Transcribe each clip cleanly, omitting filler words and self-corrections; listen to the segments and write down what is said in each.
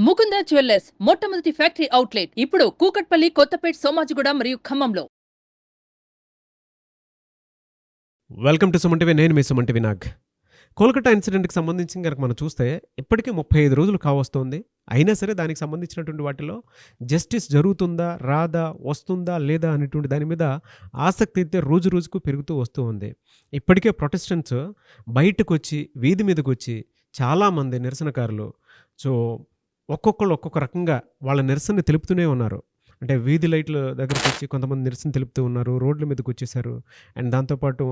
Mukunda jewellers మొట్టమొదటి factory outlet ఇప్పుడు కూకట్పల్లి, కొత్తపేట్, సోమాజిగూడ మరియు ఖమ్మంలో. Welcome to Suman TV. నేను మీ సుమన్ టీవీ నాగ్. కోల్కతా ఇన్సిడెంట్కి సంబంధించి కనుక మనం చూస్తే ఇప్పటికే 35 రోజులు కావస్తోంది. అయినా సరే దానికి సంబంధించినటువంటి వాటిలో జస్టిస్ జరుగుతుందా, రాదా, వస్తుందా లేదా అనేటువంటి దాని మీద ఆసక్తి అయితే రోజు రోజుకు పెరుగుతూ వస్తూ ఉంది. ఇప్పటికే ప్రొటెస్టెంట్స్ బయటకు వచ్చి వీధి మీదకి వచ్చి చాలామంది నిరసనకారులు ఒక్కొక్కళ్ళు ఒక్కొక్క రకంగా వాళ్ళ నిరసనని తెలుపుతూనే ఉన్నారు. అంటే వీధి లైట్ల దగ్గరికి వచ్చి కొంతమంది నిరసన తెలుపుతూ ఉన్నారు, రోడ్ల మీదకి వచ్చేసారు. అండ్ దాంతోపాటు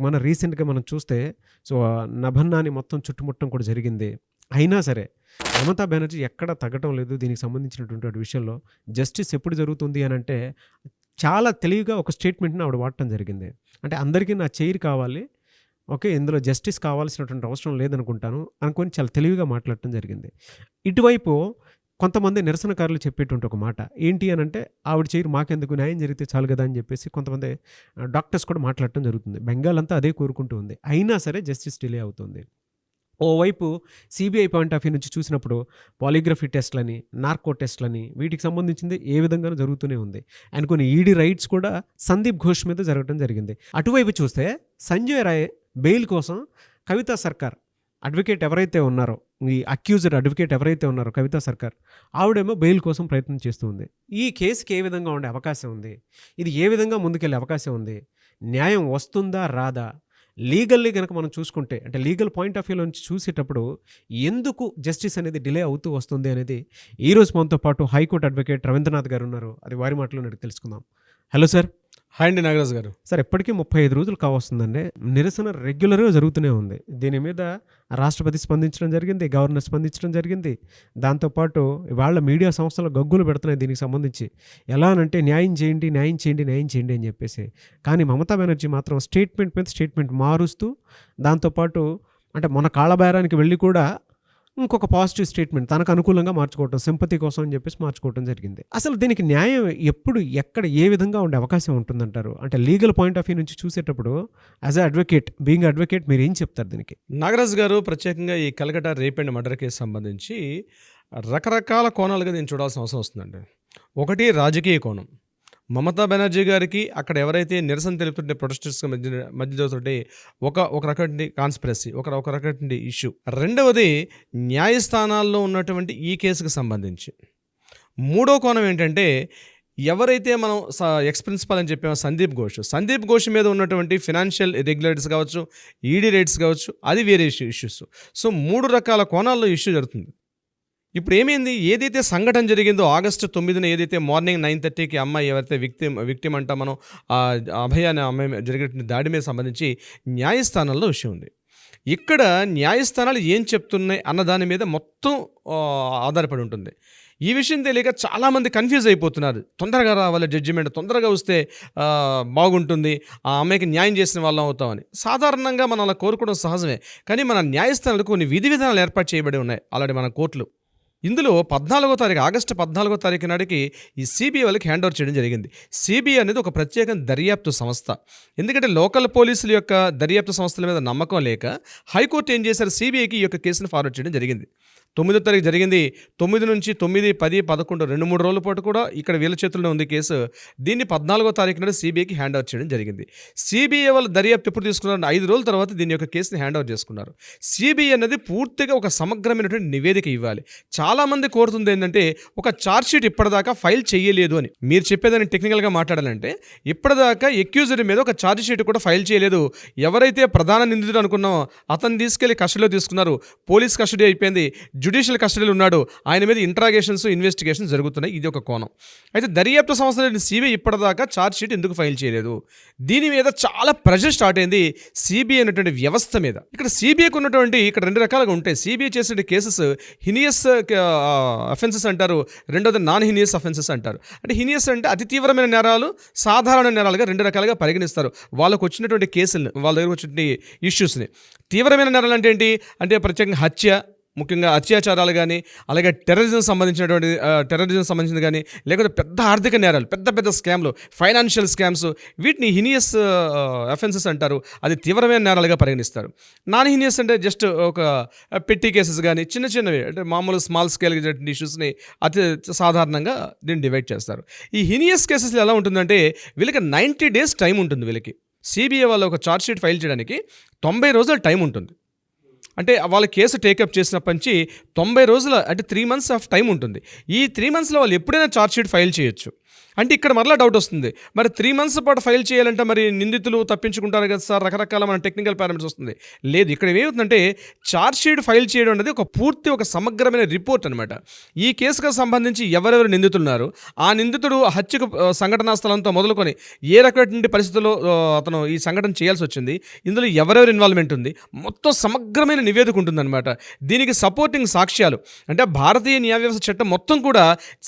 మన రీసెంట్గా మనం చూస్తే నభన్నాని మొత్తం చుట్టుముట్టడం కూడా జరిగింది. అయినా సరే మమతా బెనర్జీ ఎక్కడా తగ్గటం లేదు దీనికి సంబంధించినటువంటి విషయంలో. జస్టిస్ ఎప్పుడు జరుగుతుంది అని అంటే చాలా తెలివిగా ఒక స్టేట్మెంట్ని ఆవిడ వాడటం జరిగింది. అంటే అందరికీ నా చైర్ కావాలి, ఓకే, ఇందులో జస్టిస్ కావాల్సినటువంటి అవసరం లేదనుకుంటాను అనుకొని చాలా తెలివిగా మాట్లాడటం జరిగింది. ఇటువైపు కొంతమంది నిరసనకారులు చెప్పేటువంటి ఒక మాట ఏంటి అని అంటే, ఆవిడ చైర్ మాకెందుకు, న్యాయం జరిగితే చాలు కదా అని చెప్పేసి కొంతమంది డాక్టర్స్ కూడా మాట్లాడటం జరుగుతుంది. బెంగాల్ అంతా అదే కోరుకుంటూ ఉంది. అయినా సరే జస్టిస్ డిలే అవుతుంది. ఓవైపు సిబిఐ పాయింట్ ఆఫ్ వ్యూ నుంచి చూసినప్పుడు పాలిగ్రఫీ టెస్ట్లని, నార్కో టెస్ట్లని వీటికి సంబంధించింది ఏ విధంగానూ జరుగుతూనే ఉంది. అండ్ కొన్ని ఈడీ రైట్స్ కూడా సందీప్ ఘోష్ మీద జరగడం జరిగింది. అటువైపు చూస్తే సంజయ్ రాయ్ బెయిల్ కోసం కవితా సర్కార్ అడ్వకేట్ ఎవరైతే ఉన్నారో, ఈ అక్యూజ్డ్ అడ్వకేట్ ఎవరైతే ఉన్నారో కవితా సర్కార్, ఆవిడేమో బెయిల్ కోసం ప్రయత్నం చేస్తూ ఉంది. ఈ కేసుకి ఏ విధంగా ఉండే అవకాశం ఉంది, ఇది ఏ విధంగా ముందుకెళ్ళే అవకాశం ఉంది, న్యాయం వస్తుందా రాదా, లీగల్లీ కనుక మనం చూసుకుంటే అంటే లీగల్ పాయింట్ ఆఫ్ వ్యూలో నుంచి చూసేటప్పుడు ఎందుకు జస్టిస్ అనేది డిలే అవుతూ వస్తుంది అనేది ఈరోజు మనతో పాటు హైకోర్టు అడ్వకేట్ రవీంద్రనాథ్ గారు ఉన్నారు. అది వారి మాటలో నేను తెలుసుకుందాం. Hello sir. హాయ్ అండి నాగరాజు గారు. సార్, ఇప్పటికీ 35 రోజులు కావస్తుందండి. నిరసన రెగ్యులర్గా జరుగుతూనే ఉంది. దీని మీద రాష్ట్రపతి స్పందించడం జరిగింది, గవర్నర్ స్పందించడం జరిగింది. దాంతోపాటు వాళ్ళ మీడియా సంస్థలు గగ్గులు పెడుతున్నాయి దీనికి సంబంధించి. ఎలా అంటే న్యాయం చేయండి, న్యాయం చేయండి, న్యాయం చేయండి అని చెప్పేసి. కానీ మమతా బెనర్జీ మాత్రం స్టేట్మెంట్ మీద స్టేట్మెంట్ మారుస్తూ, దాంతోపాటు అంటే మన కాళ్ళబేరానికి వెళ్ళి కూడా ఇంకొక పాజిటివ్ స్టేట్మెంట్ తనకు అనుకూలంగా మార్చుకోవటం, సింపతి కోసం అని చెప్పేసి మార్చుకోవటం జరిగింది. అసలు దీనికి న్యాయం ఎప్పుడు, ఎక్కడ, ఏ విధంగా ఉండే అవకాశం ఉంటుందంటారు? అంటే లీగల్ పాయింట్ ఆఫ్ వ్యూ నుంచి చూసేటప్పుడు as a advocate, being advocate, మీరు ఏం చెప్తారు దీనికి? నాగరాజు గారు, ప్రత్యేకంగా ఈ Calcutta rape and murder case సంబంధించి రకరకాల కోణాలుగా నేను చూడాల్సిన అవసరం వస్తుందండి. ఒకటి రాజకీయ కోణం. మమతా బెనర్జీ గారికి అక్కడ ఎవరైతే నిరసన తెలుపుతుంటే ప్రొటెస్టర్స్ మధ్య జరుగుతుంటే ఒక రకమైన కాన్స్పిరసీ, ఒక రకమైన ఇష్యూ. రెండవది న్యాయస్థానాల్లో ఉన్నటువంటి ఈ కేసుకు సంబంధించి. మూడో కోణం ఏంటంటే, ఎవరైతే మనం ఎక్స్ ప్రిన్సిపల్ అని చెప్పామో సందీప్ ఘోష్ మీద ఉన్నటువంటి ఫినాన్షియల్ ఇర్రెగ్యులారిటీస్ కావచ్చు, ఈడీ రైట్స్ కావచ్చు, అది వేరే ఇష్యూస్. సో 3 రకాల కోణాల్లో ఇష్యూ జరుగుతుంది. ఇప్పుడు ఏమైంది, ఏదైతే సంఘటన జరిగిందో ఆగస్టు 9న, ఏదైతే మార్నింగ్ 9:30కి అమ్మాయి ఎవరైతే విక్టిమ్ అంటా మనం అభయ అనే అమ్మాయి జరిగిన దాడి మీద సంబంధించి న్యాయస్థానాల్లో విషయం ఉంది. ఇక్కడ న్యాయస్థానాలు ఏం చెప్తున్నాయి అన్న దాని మీద మొత్తం ఆధారపడి ఉంటుంది. ఈ విషయం తెలియక చాలామంది కన్ఫ్యూజ్ అయిపోతున్నారు. తొందరగా రావాలి జడ్జిమెంట్, తొందరగా వస్తే బాగుంటుంది, ఆ అమ్మాయికి న్యాయం చేసిన వాళ్ళం అవుతామని. సాధారణంగా మనం అలా కోరుకోవడం సహజమే. కానీ మన న్యాయస్థానాలకు కొన్ని విధి విధానాలు ఏర్పాటు చేయబడి ఉన్నాయి ఆల్రెడీ మన కోర్టులు. ఇందులో ఆగస్టు 14వ తారీఖు నాటికి ఈ సిబిఐ వాళ్ళకి హ్యాండ్ ఓవర్ చేయడం జరిగింది. సిబిఐ అనేది ఒక ప్రత్యేక దర్యాప్తు సంస్థ. ఎందుకంటే లోకల్ పోలీసుల యొక్క దర్యాప్తు సంస్థల మీద నమ్మకం లేక హైకోర్టు ఏం చేశారు, సిబిఐకి ఈ యొక్క కేసును ఫార్వర్డ్ చేయడం జరిగింది. 9వ తారీఖు జరిగింది. 9 నుంచి 9, 10, 11 2-3 రోజుల పాటు కూడా ఇక్కడ వీళ్ళ చేతుల్లో ఉంది కేసు. దీన్ని 14వ తారీఖు నాడు సిబిఐకి హ్యాండ్ ఓవర్ చేయడం జరిగింది. సిబిఐ వాళ్ళు దర్యాప్తు ఎప్పుడు తీసుకున్నారు, 5 రోజుల తర్వాత దీని యొక్క కేసుని హ్యాండ్ ఓవర్ చేసుకున్నారు. సిబిఐ అనేది పూర్తిగా ఒక సమగ్రమైనటువంటి నివేదిక ఇవ్వాలి. చాలామంది కోరుతుంది ఏంటంటే, ఒక ఛార్జ్షీట్ ఇప్పటిదాకా ఫైల్ చేయలేదు అని. మీరు చెప్పేదాన్ని టెక్నికల్గా మాట్లాడాలంటే, ఇప్పటిదాకా ఎక్యూజ్డ్ మీద ఒక ఛార్జ్షీట్ కూడా ఫైల్ చేయలేదు. ఎవరైతే ప్రధాన నిందితుడు అనుకున్నామో అతను తీసుకెళ్లి కస్టడీలో తీసుకున్నారు, పోలీస్ కస్టడీ అయిపోయింది, జ్యుడిషియల్ కస్టడీలో ఉన్నాడు, ఆయన మీద ఇంట్రాగేషన్స్, ఇన్వెస్టిగేషన్స్ జరుగుతున్నాయి. ఇది ఒక కోణం. అయితే దర్యాప్తు సంస్థ సిబిఐ ఇప్పటిదాకా ఛార్జ్షీట్ ఎందుకు ఫైల్ చేయలేదు, దీని మీద చాలా ప్రెషర్ స్టార్ట్ అయింది సిబిఐ అనేటువంటి వ్యవస్థ మీద. ఇక్కడ సిబిఐకి ఉన్నటువంటి ఇక్కడ 2 రకాలుగా ఉంటాయి. సిబిఐ చేసే కేసెస్ హినియస్ అఫెన్సెస్ అంటారు, రెండోది నాన్ హినియస్ అఫెన్సెస్ అంటారు. అంటే హినియస్ అంటే అతి తీవ్రమైన నేరాలు, సాధారణ నేరాలుగా 2 రకాలుగా పరిగణిస్తారు వాళ్ళకు వచ్చినటువంటి కేసులను, వాళ్ళ దగ్గర వచ్చినటువంటి ఇష్యూస్ని. తీవ్రమైన నేరాలు అంటే ఏంటి అంటే ప్రత్యేకంగా హత్య, ముఖ్యంగా అత్యాచారాలు కానీ, అలాగే టెర్రరిజం సంబంధించింది కానీ, లేకపోతే పెద్ద ఆర్థిక నేరాలు, పెద్ద పెద్ద స్కామ్లు, ఫైనాన్షియల్ స్కామ్స్, వీటిని హినియస్ అఫెన్సెస్ అంటారు. అది తీవ్రమైన నేరాలుగా పరిగణిస్తారు. నాన్ హినియస్ అంటే జస్ట్ ఒక పెట్టి కేసెస్ కానీ, చిన్న చిన్నవి అంటే మామూలు స్మాల్ స్కేల్ ఇష్యూస్ని అతి సాధారణంగా దీన్ని డివైడ్ చేస్తారు. ఈ హినియస్ కేసెస్లో ఎలా ఉంటుందంటే వీళ్ళకి 90 days టైం ఉంటుంది. వీళ్ళకి సిబిఐ వాళ్ళు ఒక ఛార్జ్ షీట్ ఫైల్ చేయడానికి 90 రోజుల టైం ఉంటుంది. అంటే వాళ్ళ కేసు టేకప్ చేసినప్పటి నుంచి 90 రోజుల అంటే 3 months ఆఫ్ టైం ఉంటుంది. ఈ 3 monthsలో వాళ్ళు ఎప్పుడైనా ఛార్జ్ షీట్ ఫైల్ చేయొచ్చు. అంటే ఇక్కడ మరలా డౌట్ వస్తుంది, మరి 3 months పాటు ఫైల్ చేయాలంటే మరి నిందితులు తప్పించుకుంటారు కదా సార్, రకరకాల మన టెక్నికల్ పారామీటర్స్ వస్తుంది. లేదు, ఇక్కడ ఏమవుతుందంటే ఛార్జ్ షీట్ ఫైల్ చేయడం అనేది ఒక సమగ్రమైన రిపోర్ట్ అనమాట. ఈ కేసుకు సంబంధించి ఎవరెవరు నిందితులున్నారు, ఆ నిందితుడు హత్యకు సంఘటనా స్థలంతో మొదలుకొని ఏ రకమైన పరిస్థితుల్లో అతను ఈ సంఘటన చేయాల్సి వచ్చింది, ఇందులో ఎవరెవరు ఇన్వాల్వ్మెంట్ ఉంది, మొత్తం సమగ్రమైన నివేదిక ఉంటుందన్నమాట. దీనికి సపోర్టింగ్ సాక్ష్యాలు అంటే భారతీయ న్యాయ వ్యవస్థ చట్టం మొత్తం కూడా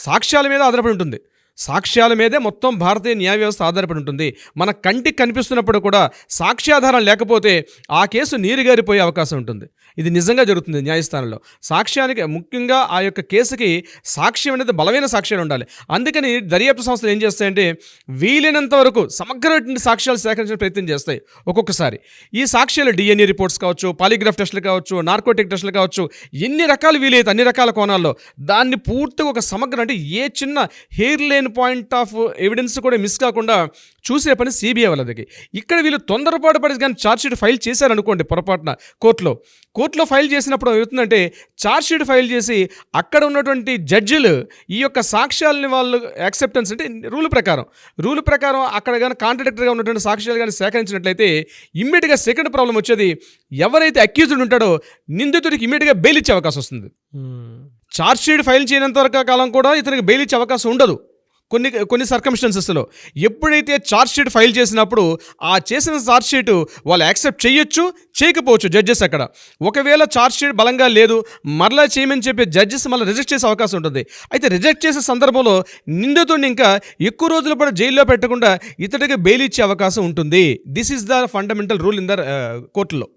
సాక్ష్యాల మీద ఆధారపడి ఉంటుంది. సాక్ష్యాల మీదే మొత్తం భారతీయ న్యాయ వ్యవస్థ ఆధారపడి ఉంటుంది. మన కంటికి కనిపిస్తున్నప్పుడు కూడా సాక్ష్యాధారం లేకపోతే ఆ కేసు నీరుగారిపోయే అవకాశం ఉంటుంది. ఇది నిజంగా జరుగుతుంది న్యాయస్థానంలో. సాక్ష్యానికి ముఖ్యంగా ఆ యొక్క కేసుకి సాక్ష్యం అనేది బలమైన సాక్ష్యాలు ఉండాలి. అందుకని దర్యాప్తు సంస్థలు ఏం చేస్తాయంటే వీలైనంత వరకు సమగ్రమైన సాక్ష్యాలు సేకరించే ప్రయత్నం చేస్తాయి. ఒక్కొక్కసారి ఈ సాక్ష్యాలు DNA రిపోర్ట్స్ కావచ్చు, పాలిగ్రాఫ్ టెస్టులు కావచ్చు, నార్కోటిక్ టెస్టులు కావచ్చు, ఎన్ని రకాలు వీలైతే అన్ని రకాల కోణాల్లో దాన్ని పూర్తిగా ఒక సమగ్ర అంటే ఏ చిన్న hair line point of evidence కూడా మిస్ కాకుండా చూసే పని సిబిఐ వాళ్ళకి. ఇక్కడ వీళ్ళు తొందరపాటు పడి కానీ ఛార్జ్ షీట్ ఫైల్ చేశారనుకోండి పొరపాటున కోర్టులో ఫైల్ చేసినప్పుడు ఏమవుతుందంటే ఛార్జ్ షీట్ ఫైల్ చేసి అక్కడ ఉన్నటువంటి జడ్జిలు ఈ యొక్క సాక్ష్యాలని వాళ్ళు యాక్సెప్టెన్స్ అంటే రూల్ ప్రకారం అక్కడ కానీ కాంట్రాడిక్టరీగా ఉన్నటువంటి సాక్ష్యాలు కానీ సేకరించినట్లయితే ఇమ్మీడియట్గా సెకండ్ ప్రాబ్లం వచ్చేది, ఎవరైతే అక్యూజ్డ్ ఉంటాడో నిందితుడికి ఇమ్మీడియట్గా బెయిల్ ఇచ్చే అవకాశం వస్తుంది. ఛార్జ్ షీట్ ఫైల్ చేయనంత వరకు కాలం కూడా ఇతనికి బెయిల్ ఇచ్చే అవకాశం ఉండదు. కొన్ని సర్కమ్స్టాన్సెస్లో ఎప్పుడైతే ఛార్జ్ షీట్ ఫైల్ చేసినప్పుడు ఆ చేసిన ఛార్జ్ షీట్ వాళ్ళు యాక్సెప్ట్ చేయొచ్చు, చేయకపోవచ్చు జడ్జెస్. అక్కడ ఒకవేళ ఛార్జ్ షీట్ బలంగా లేదు మరలా చేయమని చెప్పి జడ్జెస్ మళ్ళీ రిజెక్ట్ చేసే అవకాశం ఉంటుంది. అయితే రిజెక్ట్ చేసే సందర్భంలో నిందితుడిని ఇంకా ఎక్కువ రోజుల పాటు జైల్లో పెట్టకుండా ఇతడికి బెయిల్ ఇచ్చే అవకాశం ఉంటుంది. This is the fundamental rule in the కోర్టులో.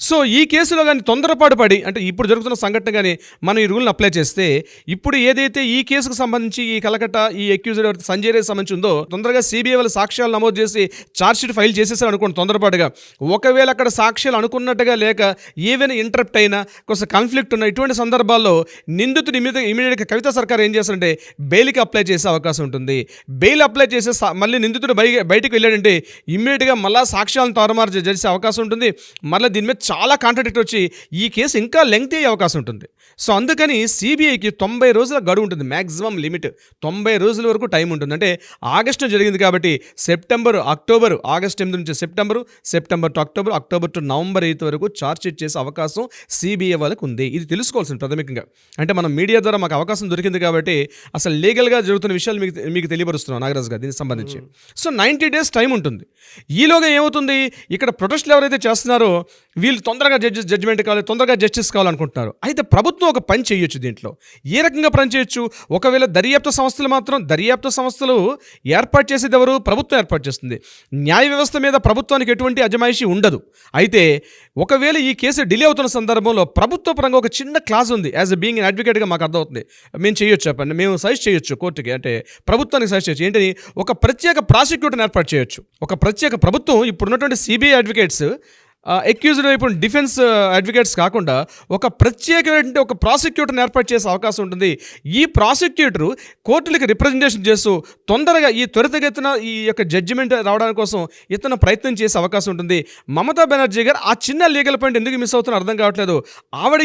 సో ఈ కేసులో కానీ తొందరపాటు పడి అంటే ఇప్పుడు జరుగుతున్న సంఘటన కానీ మనం ఈ రూల్ని అప్లై చేస్తే ఇప్పుడు ఏదైతే ఈ కేసుకు సంబంధించి ఈ కలకట్ట ఈ అక్యూజ్డ్ సంజయ్ రేస్ సంబంధించి ఉందో తొందరగా సిబిఐ వాళ్ళ సాక్ష్యాలు నమోదు చేసి ఛార్జ్ షీట్ ఫైల్ చేసేసారు అనుకోండి తొందరపాటుగా. ఒకవేళ అక్కడ సాక్ష్యాలు అనుకున్నట్టుగా లేక ఏవైనా ఇంటరప్ట్ అయినా కొంచెం కాన్ఫ్లిక్ట్ ఉన్న ఇటువంటి సందర్భాల్లో నిందితుడి మీద ఇమీడియట్గా కవిత సర్కార్ ఏం చేస్తారంటే బెయిల్కి అప్లై చేసే అవకాశం ఉంటుంది. బెయిల్ అప్లై చేసే మళ్ళీ నిందితుడు బయటికి వెళ్ళాడంటే ఇమ్మీడియట్గా మళ్ళీ సాక్ష్యాలను తారుమారు చేసే అవకాశం ఉంటుంది. మళ్ళీ దీని మీద చాలా కాంట్రాడిక్ట్ వచ్చి ఈ కేసు ఇంకా లెంగ్తీ అయ్యే అవకాశం ఉంటుంది. సో అందుకని సిబిఐకి 90 రోజుల గడువు ఉంటుంది, మ్యాక్సిమం లిమిట్ 90 రోజుల వరకు టైం ఉంటుంది. అంటే ఆగస్టులో జరిగింది కాబట్టి అక్టోబర్ ఆగస్ట్ 8 నుంచి September to October to November 8 వరకు ఛార్జ్ షీట్ చేసే అవకాశం సిబిఐ వాళ్ళకు ఉంది. ఇది తెలుసుకోవాల్సింది ప్రాథమికంగా. అంటే మనం మీడియా ద్వారా మాకు అవకాశం దొరికింది కాబట్టి అసలు లీగల్గా జరుగుతున్న విషయాలు మీకు తెలియపరుస్తున్నాం నాగరాజు గారు దీనికి సంబంధించి. సో 90 days టైం ఉంటుంది. ఈలోగా ఏమవుతుంది, ఇక్కడ ప్రొటెస్ట్లు ఎవరైతే చేస్తున్నారో వీళ్ళు తొందరగా జడ్జిమెంట్ కావాలి, తొందరగా జస్టిస్ కావాలనుకుంటున్నారు. అయితే ప్రభుత్వం ఒక పని చేయొచ్చు. దీంట్లో ఏ రకంగా పని చేయొచ్చు, ఒకవేళ దర్యాప్తు సంస్థలు ఏర్పాటు చేసేది ఎవరు, ప్రభుత్వం ఏర్పాటు చేస్తుంది. న్యాయ వ్యవస్థ మీద ప్రభుత్వానికి ఎటువంటి అజమాయిషీ ఉండదు. అయితే ఒకవేళ ఈ కేసు డిలే అవుతున్న సందర్భంలో ప్రభుత్వ పరంగా ఒక చిన్న క్లాజ్ ఉంది. యాజ్ ఎ బీయింగ్ అడ్వకేట్గా మాకు అర్థమవుతుంది, మేము చేయొచ్చు, చెప్పండి, మేము సజెస్ట్ చేయొచ్చు కోర్టుకి, అంటే ప్రభుత్వానికి సజెస్ట్ చేయొచ్చు. ఏంటని ఒక ప్రత్యేక ప్రాసిక్యూటర్ని ఏర్పాటు చేయొచ్చు. ఒక ప్రత్యేక ప్రభుత్వం ఇప్పుడున్నటువంటి సిబిఐ అడ్వకేట్స్ అక్యూజ్డ్ ఇప్పుడు డిఫెన్స్ అడ్వకేట్స్ కాకుండా ఒక ప్రత్యేకమైన ఒక ప్రాసిక్యూటర్ని ఏర్పాటు చేసే అవకాశం ఉంటుంది. ఈ ప్రాసిక్యూటరు కోర్టులకి రిప్రజెంటేషన్ చేస్తూ తొందరగా త్వరితగతిన ఈ యొక్క జడ్జిమెంట్ రావడానికి కోసం ఇతను ప్రయత్నం చేసే అవకాశం ఉంటుంది. మమతా బెనర్జీ గారు ఆ చిన్న లీగల్ పాయింట్ ఎందుకు మిస్ అవుతున్నా అర్థం కావట్లేదు. ఆవిడ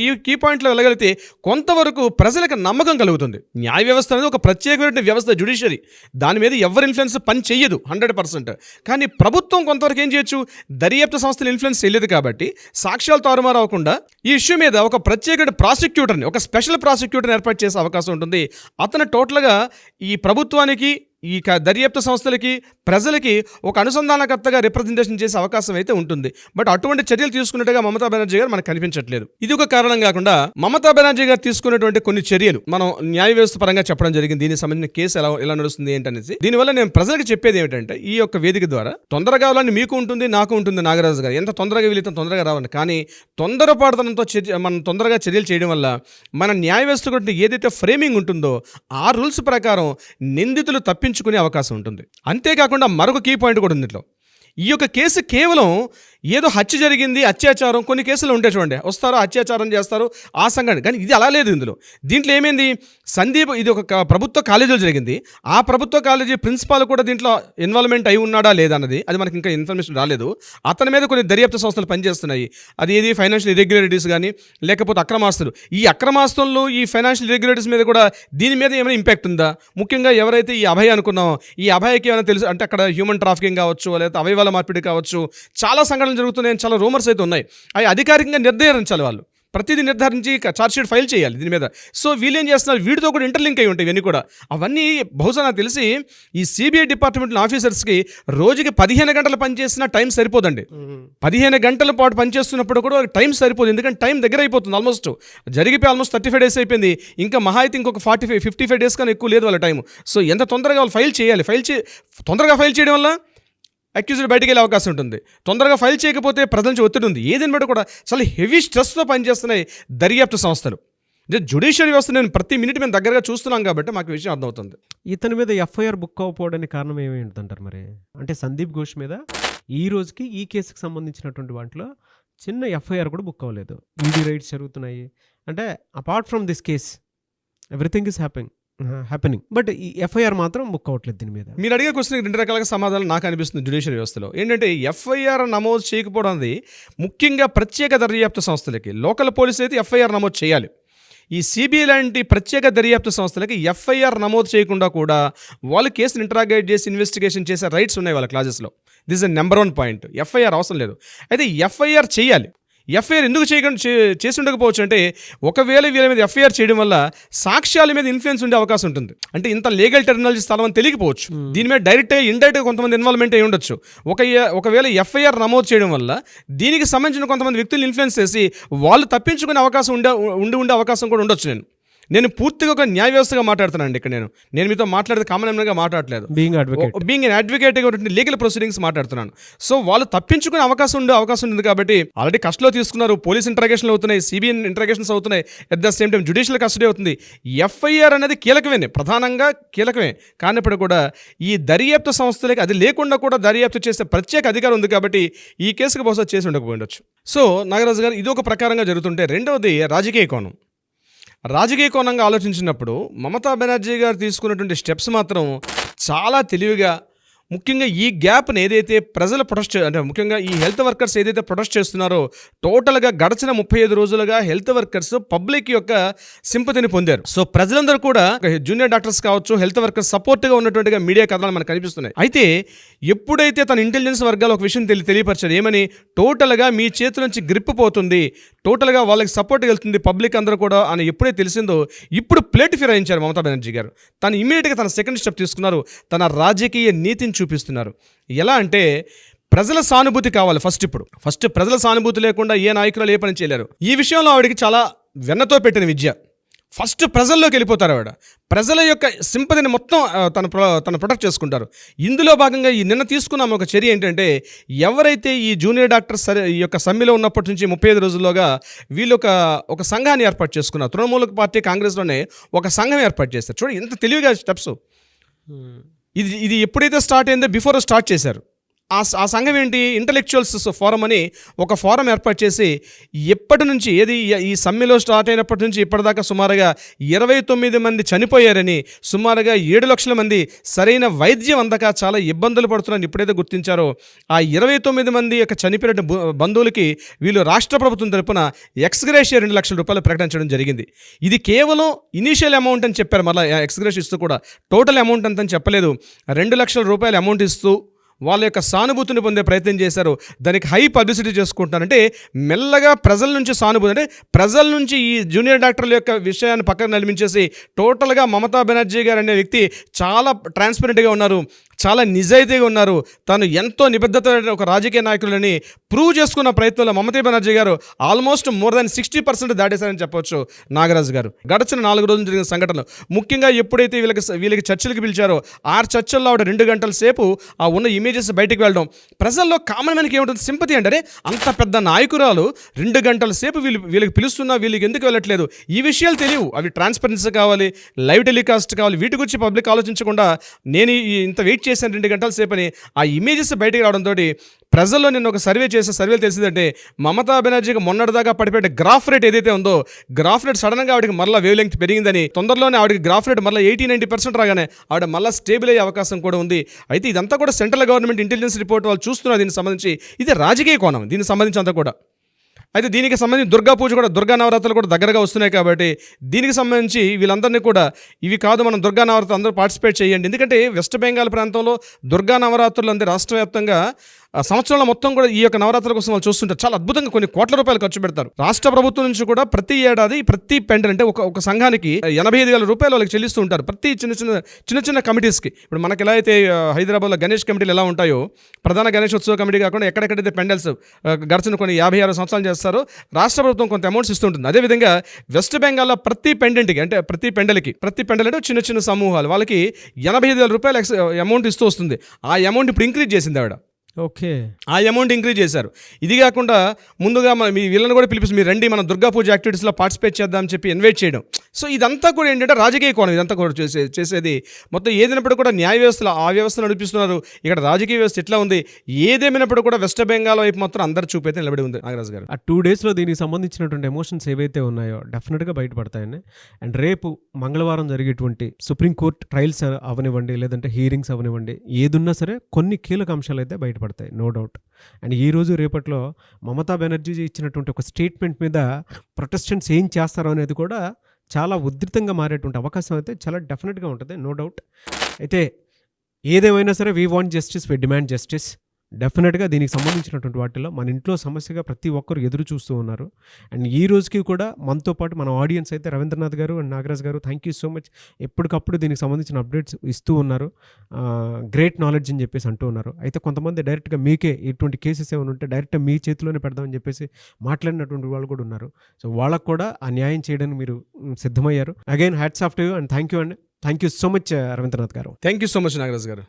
ఈ కీ పాయింట్లో వెళ్ళగలిగితే కొంతవరకు ప్రజలకు నమ్మకం కలుగుతుంది. న్యాయ వ్యవస్థ అనేది ఒక ప్రత్యేకమైన వ్యవస్థ, జ్యుడిషియరీ, దాని మీద ఎవరి ఇన్ఫ్లుయెన్స్ పని చెయ్యదు 100%. కానీ ప్రభుత్వం కొంతవరకు ఏం చేయొచ్చు, దర్యాప్తు సంస్థ ఇన్ఫ్లుయెన్స్ తెలియదు కాబట్టి సాక్ష్యాలు తారుమారు అవ్వకుండా ఈ ఇష్యూ మీద ఒక ప్రత్యేక ప్రాసిక్యూటర్ని, ఒక స్పెషల్ ప్రాసిక్యూటర్ని ఏర్పాటు చేసే అవకాశం ఉంటుంది. అతను టోటల్గా ఈ ప్రభుత్వానికి ఈ దర్యాప్తు సంస్థలకి ప్రజలకి ఒక అనుసంధానకర్తగా రిప్రజెంటేషన్ చేసే అవకాశం అయితే ఉంటుంది. బట్ అటువంటి చర్యలు తీసుకున్నట్టుగా మమతా బెనర్జీ గారు మనకు కనిపించట్లేదు. ఇది ఒక కారణం కాకుండా మమతా బెనర్జీ గారు తీసుకున్నటువంటి కొన్ని చర్యలు మనం న్యాయ వ్యవస్థ పరంగా చెప్పడం జరిగింది. దీనికి సంబంధించిన కేసు ఎలా నడుస్తుంది ఏంటనేసి. దీనివల్ల నేను ప్రజలకు చెప్పేది ఏమిటంటే, ఈ యొక్క వేదిక ద్వారా తొందరగా కావాలని మీకు ఉంటుంది, నాకు ఉంటుంది. నాగరాజు గారు ఎంత తొందరగా వీలైతే తొందరగా రావాలి, కానీ తొందరపాటుతనంతో మనం తొందరగా చర్యలు చేయడం వల్ల మన న్యాయ వ్యవస్థ గురించి ఏదైతే ఫ్రేమింగ్ ఉంటుందో ఆ రూల్స్ ప్రకారం నిందితులు తప్పించుకునే అవకాశం ఉంటుంది. అంతేకాకుండా మరొక కీ పాయింట్ కూడా ఉంది ఇంట్లో. ఈ యొక్క కేసు కేవలం ఏదో హత్య జరిగింది, అత్యాచారం, కొన్ని కేసులు ఉంటాయి చూడండి, వస్తారు అత్యాచారం చేస్తారు ఆ సంఘటన, కానీ ఇది అలా లేదు. దీంట్లో ఏమైంది, సందీప్ ఇది ఒక ప్రభుత్వ కాలేజీలో జరిగింది. ఆ ప్రభుత్వ కాలేజీ ప్రిన్సిపాల్ కూడా దీంట్లో ఇన్వాల్వ్మెంట్ అయి ఉన్నాడా లేదా అన్నది అది మనకి ఇంకా ఇన్ఫర్మేషన్ రాలేదు. అతని మీద కొన్ని దర్యాప్తు సంస్థలు పనిచేస్తున్నాయి. అది ఏది ఫైనాన్షియల్ ఇర్రెగ్యులారిటీస్ కానీ లేకపోతే అక్రమాస్తులు. ఈ అక్రమాస్తులు, ఈ ఫైనాన్షియల్ ఇర్రెగ్యులారిటీస్ మీద కూడా దీని మీద ఏమైనా ఇంపాక్ట్ ఉందా? ముఖ్యంగా ఎవరైతే ఈ అభయ అనుకున్నామో ఈ అభయకి ఏమైనా తెలుసు అంటే అక్కడ హ్యూమన్ ట్రాఫికింగ్ కావచ్చు, లేకపోతే అవయవాల మార్పిడి కావచ్చు, చాలా సంఘటనలు జరుగుతున్నాయి, చాలా రూమర్స్ అయితే ఉన్నాయి. అవి అధికారికంగా నిర్ధారించాలి. వాళ్ళు ప్రతిదీ నిర్ధారించి ఛార్జ్షీట్ ఫైల్ చేయాలి దీని మీద. సో వీళ్ళు ఏం చేస్తున్నారు, వీటితో కూడా ఇంటర్లింక్ అయి ఉంటాయి ఇవన్నీ కూడా. అవన్నీ బహుశా నాకు తెలిసి ఈ సిబిఐ డిపార్ట్మెంట్ ఆఫీసర్స్కి రోజుకి 15 గంటలు పనిచేసిన టైం సరిపోదండి. 15 గంటల పాటు పనిచేస్తున్నప్పుడు కూడా టైం సరిపోదు. ఎందుకంటే టైం దగ్గర అయిపోతుంది. ఆల్మోస్ట్ జరిగిపోయి ఆల్మోస్ట్ 35 డేస్ అయిపోయింది. ఇంకా మహా అయితే ఇంకొక 55 డేస్ కన్నా ఎక్కువ లేదు వాళ్ళ టైం. సో ఎంత తొందరగా వాళ్ళు ఫైల్ చేయాలి. తొందరగా ఫైల్ చేయడం వల్ల అక్యూజ్డ్ బయటికి వెళ్ళే అవకాశం ఉంటుంది. తొందరగా ఫైల్ చేయకపోతే ప్రజల నుంచి ఒత్తిడి ఉంది. ఏదని బట్టి కూడా చాలా హెవీ స్ట్రెస్తో పనిచేస్తున్నాయి దర్యాప్తు సంస్థలు. జ్యుడిషియల్ వ్యవస్థ నేను ప్రతి మినిట్ మేము దగ్గరగా చూస్తున్నాం కాబట్టి మాకు విషయం అర్థమవుతుంది. ఇతని మీద ఎఫ్ఐఆర్ బుక్ అవ్వకపోవడానికి కారణం ఏమేంటంటారు మరి? అంటే సందీప్ ఘోష్ మీద ఈ రోజుకి ఈ కేసుకి సంబంధించినటువంటి వాటిలో చిన్న ఎఫ్ఐఆర్ కూడా బుక్ అవ్వలేదు. ఈడీ రైట్స్ జరుగుతున్నాయి. అంటే apart from this case everything is happening, but ఈ ఎఫ్ఐఆర్ మాత్రం బుక్ అవ్వట్లేదు. దీని మీద మీరు అడిగే క్వశ్చన్కి 2 రకాలుగా సమాధానం నాకు అనిపిస్తుంది. జ్యుడిషియల్ వ్యవస్థలో ఏంటంటే ఎఫ్ఐఆర్ నమోదు చేయకపోవడం అనేది ముఖ్యంగా ప్రత్యేక దర్యాప్తు సంస్థలకి. లోకల్ పోలీసులు అయితే ఎఫ్ఐఆర్ నమోదు చేయాలి. ఈ సిబిఐ లాంటి ప్రత్యేక దర్యాప్తు సంస్థలకి ఎఫ్ఐఆర్ నమోదు చేయకుండా కూడా వాళ్ళు కేసును ఇంటరాగేట్ చేసి ఇన్వెస్టిగేషన్ చేసే రైట్స్ ఉన్నాయి వాళ్ళ క్లాజెస్లో. This is number 1 point. FIR అవసరం లేదు. అయితే ఎఫ్ఐఆర్ చేయాలి. ఎఫ్ఐఆర్ ఎందుకు చేసి ఉండకపోవచ్చు అంటే, ఒకవేళ వీళ్ళ మీద ఎఫ్ఐఆర్ చేయడం వల్ల సాక్ష్యాల మీద ఇన్ఫ్లుయెన్స్ ఉండే అవకాశం ఉంటుంది. అంటే ఇంత లీగల్ టెర్మినాలజీ స్థలం అని తెలియకపోవచ్చు. దీని మీద డైరెక్ట్గా ఇండైరెక్ట్గా కొంతమంది ఇన్వాల్వ్మెంట్ అయి ఉండొచ్చు. ఒకవేళ ఎఫ్ఐఆర్ నమోదు చేయడం వల్ల దీనికి సంబంధించిన కొంతమంది వ్యక్తులు ఇన్ఫ్లుయెన్స్ చేసి వాళ్ళు తప్పించుకునే అవకాశం ఉండే అవకాశం కూడా ఉండొచ్చు. నేను పూర్తిగా ఒక న్యాయ వ్యవస్థగా మాట్లాడుతున్నాను ఇక్కడ. నేను మీతో మాట్లాడితే కామన్ మ్యాన్గా మాట్లాడలేదు. బీయింగ్ అడ్వకేట్గా లీగల్ ప్రొసీడింగ్స్ మాట్లాడుతున్నాను. సో వాళ్ళు తప్పించుకునే అవకాశం ఉంది కాబట్టి ఆల్రెడీ కస్టడీలో తీసుకున్నారు. పోలీస్ ఇంటరాగేషన్లు అవుతున్నాయి, సిబిఐ ఇంటరాగేషన్స్ అవుతున్నాయి, at the same time judicial custody అవుతుంది. ఎఫ్ఐఆర్ అనేది ప్రధానంగా కీలకమే. కానప్పుడు కూడా ఈ దర్యాప్తు సంస్థలకి అది లేకుండా కూడా దర్యాప్తు చేసే ప్రత్యేక అధికారం ఉంది కాబట్టి ఈ కేసుకు బహుశా చేసి ఉండకపోయిండొచ్చు. సో నాగరాజు గారు ఇది ఒక ప్రకారంగా జరుగుతుంటే, రెండవది రాజకీయ కోణంగా ఆలోచించినప్పుడు మమతా బెనర్జీ గారు తీసుకున్నటువంటి స్టెప్స్ మాత్రం చాలా తెలివిగా, ముఖ్యంగా ఈ గ్యాప్ని ఏదైతే ప్రజలు అంటే ముఖ్యంగా ఈ హెల్త్ వర్కర్స్ ఏదైతే ప్రొటెస్ట్ చేస్తున్నారో, టోటల్గా గడిచిన 35 రోజులుగా హెల్త్ వర్కర్స్ పబ్లిక్ యొక్క సింపతిని పొందారు. సో ప్రజలందరూ కూడా జూనియర్ డాక్టర్స్ కావచ్చు, హెల్త్ వర్కర్స్ సపోర్ట్గా ఉన్నటువంటిగా మీడియా కథనాలు మనకు కనిపిస్తున్నాయి. అయితే ఎప్పుడైతే తన ఇంటెలిజెన్స్ వర్గాలు ఒక విషయం తెలియపరిచారు, ఏమని, టోటల్గా మీ చేతి నుంచి గ్రిప్ పోతుంది, టోటల్గా వాళ్ళకి సపోర్ట్ వెళ్తుంది పబ్లిక్ అందరూ కూడా అని ఎప్పుడైతే తెలిసిందో, ఇప్పుడు ప్లేట్ ఫిరాయించారు మమతా బెనర్జీ గారు. తను ఇమీడియట్గా తన సెకండ్ స్టెప్ తీసుకున్నారు. తన రాజకీయ నీతిని చూపిస్తున్నారు. ఎలా అంటే ప్రజల సానుభూతి కావాలి ఫస్ట్ ప్రజల సానుభూతి లేకుండా ఏ నాయకులు ఏ పని చేయలేరు. ఈ విషయంలో ఆవిడకి చాలా వెన్నతో పెట్టిన విద్య. ఫస్ట్ ప్రజల్లోకి వెళ్ళిపోతారు. ఆవిడ ప్రజల యొక్క సింపతిని మొత్తం తను ప్రొటెక్ట్ చేసుకుంటారు. ఇందులో భాగంగా ఈ నిన్న తీసుకున్నాం ఒక చర్య ఏంటంటే, ఎవరైతే ఈ జూనియర్ డాక్టర్స్ ఈ యొక్క సమ్మెలో ఉన్నప్పటి నుంచి 35 రోజుల్లోగా వీళ్ళు ఒక సంఘాన్ని ఏర్పాటు చేసుకున్నారు. తృణమూల పార్టీ కాంగ్రెస్లోనే ఒక సంఘం ఏర్పాటు చేస్తారు. చూడండి ఎంత తెలివిగా స్టెప్స్. ఇది ఎప్పుడైతే స్టార్ట్ అయిందో బిఫోర్ స్టార్ట్ చేశారు. ఆ సంఘం ఏంటి, ఇంటలెక్చువల్స్ ఫోరం అని ఒక ఫోరం ఏర్పాటు చేసి ఎప్పటి నుంచి ఈ సమ్మెలో స్టార్ట్ అయినప్పటి నుంచి ఇప్పటిదాకా సుమారుగా 29 మంది చనిపోయారని, సుమారుగా 7 లక్షల మంది సరైన వైద్యం అందక చాలా ఇబ్బందులు పడుతున్నారని ఎప్పుడైతే గుర్తించారో, ఆ 29 మంది యొక్క చనిపోయిన బంధువులకి వీళ్ళు రాష్ట్ర ప్రభుత్వం తరపున ఎక్స్గ్రేషియా 2 లక్షల రూపాయలు ప్రకటించడం జరిగింది. ఇది కేవలం ఇనీషియల్ అమౌంట్ అని చెప్పారు. మళ్ళీ ఎక్స్గ్రేషియా ఇస్తూ కూడా టోటల్ అమౌంట్ అంతని చెప్పలేదు. 2 లక్షల రూపాయల అమౌంట్ ఇస్తూ వాళ్ళ యొక్క సానుభూతిని పొందే ప్రయత్నం చేశారు, దానికి హై పబ్లిసిటీ చేసుకుంటున్నారంటే మెల్లగా ప్రజల నుంచి సానుభూతి, అంటే ప్రజల నుంచి ఈ జూనియర్ డాక్టర్ల యొక్క విషయాన్ని పక్కన నడిపించేసి టోటల్గా మమతా బెనర్జీ గారు అనే వ్యక్తి చాలా ట్రాన్స్పరెంట్గా ఉన్నారు, చాలా నిజాయితీగా ఉన్నారు, తాను ఎంతో నిబద్ధత ఒక రాజకీయ నాయకులని ప్రూవ్ చేసుకున్న ప్రయత్నంలో మమతా బెనర్జీ గారు ఆల్మోస్ట్ మోర్ దాన్ 60% దాటేశారని చెప్పొచ్చు నాగరాజు గారు. గడిచిన 4 రోజులు జరిగిన సంఘటనలు ముఖ్యంగా ఎప్పుడైతే వీళ్ళకి చర్చలకు పిలిచారో ఆ చర్చల్లో ఆవిడ 2 గంటల సేపు ఆ ఉన్న ఇమేజెస్ బయటకు వెళ్ళడం, ప్రజల్లో కామన్ మ్యాన్కి ఏముంటుంది, సింపతి అంటే అంత పెద్ద నాయకురాలు 2 గంటల సేపు వీళ్ళకి పిలుస్తున్నా వీళ్ళకి ఎందుకు వెళ్ళట్లేదు, ఈ విషయాలు తెలియవు, అవి ట్రాన్స్పరెన్సీ కావాలి, లైవ్ టెలికాస్ట్ కావాలి, వీటి గురించి పబ్లిక్ ఆలోచించకుండా నేను ఇంత వెయిట్ చేశాను 2 గంటల సేపు అని ఆ ఇమేజెస్ బయటకు రావడంతో ప్రజల్లో నేను ఒక సర్వేలు తెలిసిందంటే మమతా బెనర్జీకి మొన్నటిదాకా పడిపోయే గ్రాఫ్ రేట్ ఏదైతే ఉందో గ్రాఫ్ రేట్ సడన్గా ఆవిడకి మళ్ళీ వేవ్ లెంగ్త్ పెరిగిందని, తొందరలోనే ఆవిడకి గ్రాఫ్ రేట్ మళ్ళీ 80-90% రాగానే ఆవిడ మళ్ళీ స్టేబుల్ అయ్యే అవకాశం కూడా ఉంది. అయితే ఇదంతా కూడా సెంట్రల్ గవర్నమెంట్ ఇంటెలిజెన్స్ రిపోర్ట్ వాళ్ళు చూస్తున్నారు దీనికి సంబంధించి. ఇది రాజకీయ కోణం దీనికి సంబంధించి అంతా కూడా. అయితే దీనికి సంబంధించి దుర్గా పూజ కూడా, దుర్గా నవరాత్రులు కూడా దగ్గరగా వస్తున్నాయి కాబట్టి దీనికి సంబంధించి వీళ్ళందరినీ కూడా ఇవి కాదు మనం దుర్గా నవరాత్రులు అందరూ పార్టిసిపేట్ చేయండి. ఎందుకంటే వెస్ట్ బెంగాల్ ప్రాంతంలో దుర్గా నవరాత్రులు అంటే రాష్ట్ర వ్యాప్తంగా సంవత్సరంలో మొత్తం కూడా ఈ యొక్క నవరాత్రుల కోసం వాళ్ళు చూస్తుంటారు, చాలా అద్భుతంగా కొన్ని కోట్ల రూపాయలు ఖర్చు పెడతారు. రాష్ట్ర ప్రభుత్వం నుంచి కూడా ప్రతి ఏడాది ప్రతి పెండల్ అంటే ఒక సంఘానికి 85,000 రూపాయలు వాళ్ళకి చెల్లిస్తూ ఉంటారు, ప్రతి చిన్న కమిటీస్కి. ఇప్పుడు మనకి ఎలా అయితే హైదరాబాద్లో గణేష్ కమిటీలు ఎలా ఉంటాయో, ప్రధాన గణేష్ ఉత్సవ కమిటీ కాకుండా ఎక్కడెక్కడైతే పెండల్స్ గడిచిన కొన్ని 56 సంవత్సరాలు చేస్తారో రాష్ట్ర ప్రభుత్వం కొంత అమౌంట్స్ ఇస్తుంటుంది. అదేవిధంగా వెస్ట్ బెంగాల్లో ప్రతి పెండెంట్కి అంటే ప్రతి పెండల్ అంటే చిన్న సమూహాలు వాళ్ళకి 85,000 రూపాయలు అమౌంట్ ఇస్తూ వస్తుంది. ఆ అమౌంట్ ఇప్పుడు ఇంక్రీజ్ చేసింది ఆవిడ. ఓకే, ఆ అమౌంట్ ఇంక్రీజ్ చేశారు. ఇది కాకుండా ముందుగా మీ వీళ్ళని కూడా పిలిపిస్తే మీరు రండి మనం దుర్గా పూజ యాక్టివిటీస్లో పార్టిసిపేట్ చేద్దామని చెప్పి ఇన్వైట్ చేయడం. సో ఇదంతా కూడా ఏంటంటే రాజకీయ కోణం, ఇదంతా కూడా చేసేది మొత్తం ఏదైనప్పుడు కూడా న్యాయ వ్యవస్థలో ఆ వ్యవస్థ నడిపిస్తున్నారు, ఇక్కడ రాజకీయ వ్యవస్థ ఎట్లా ఉంది, ఏదేమైనప్పుడు కూడా వెస్ట్ బెంగాల్ వైపు మాత్రం అందరు చూపైతే నిలబడి ఉంది నాగరాజు గారు. ఆ 2 డేస్లో దీనికి సంబంధించినటువంటి ఎమోషన్స్ ఏవైతే ఉన్నాయో డెఫినెట్గా బయటపడతాయని. అండ్ రేపు మంగళవారం జరిగేటువంటి సుప్రీంకోర్టు ట్రయల్స్ అవనివ్వండి, లేదంటే హీరింగ్స్ అవనివ్వండి, ఏదున్నా సరే కొన్ని కీలక అంశాలు అయితే బయటపడతాయి, నో డౌట్. అండ్ ఈ రోజు రేపట్లో మమతా బెనర్జీ ఇచ్చినటువంటి ఒక స్టేట్మెంట్ మీద ప్రొటెస్టెంట్స్ ఏం చేస్తారో అనేది కూడా చాలా ఉధృతంగా మారేటువంటి అవకాశం అయితే చాలా డెఫినెట్గా ఉంటుంది, నో డౌట్. అయితే ఏదేమైనా సరే we want justice, we demand justice. డెఫినెట్గా దీనికి సంబంధించినటువంటి వాటిల్లో మన ఇంట్లో సమస్యగా ప్రతి ఒక్కరు ఎదురు చూస్తూ ఉన్నారు. అండ్ ఈ రోజుకి కూడా మనతో పాటు మన ఆడియన్స్ అయితే రవీంద్రనాథ్ గారు అండ్ నాగరాజ్ గారు, థ్యాంక్ యూ సో మచ్. ఎప్పటికప్పుడు దీనికి సంబంధించిన అప్డేట్స్ ఇస్తూ ఉన్నారు, గ్రేట్ నాలెడ్జ్ అని చెప్పేసి అంటూ ఉన్నారు. అయితే కొంతమంది డైరెక్ట్గా మీకే ఇటువంటి కేసెస్ ఏమైనా ఉంటే డైరెక్ట్గా మీ చేతిలోనే పెడదామని చెప్పేసి మాట్లాడినటువంటి వాళ్ళు కూడా ఉన్నారు. సో వాళ్ళకు కూడా ఆ న్యాయం చేయడానికి మీరు సిద్ధమయ్యారు. Again hats off to you and thank you so much Ravindranath garu. Thank you so much Nagaraju గారు.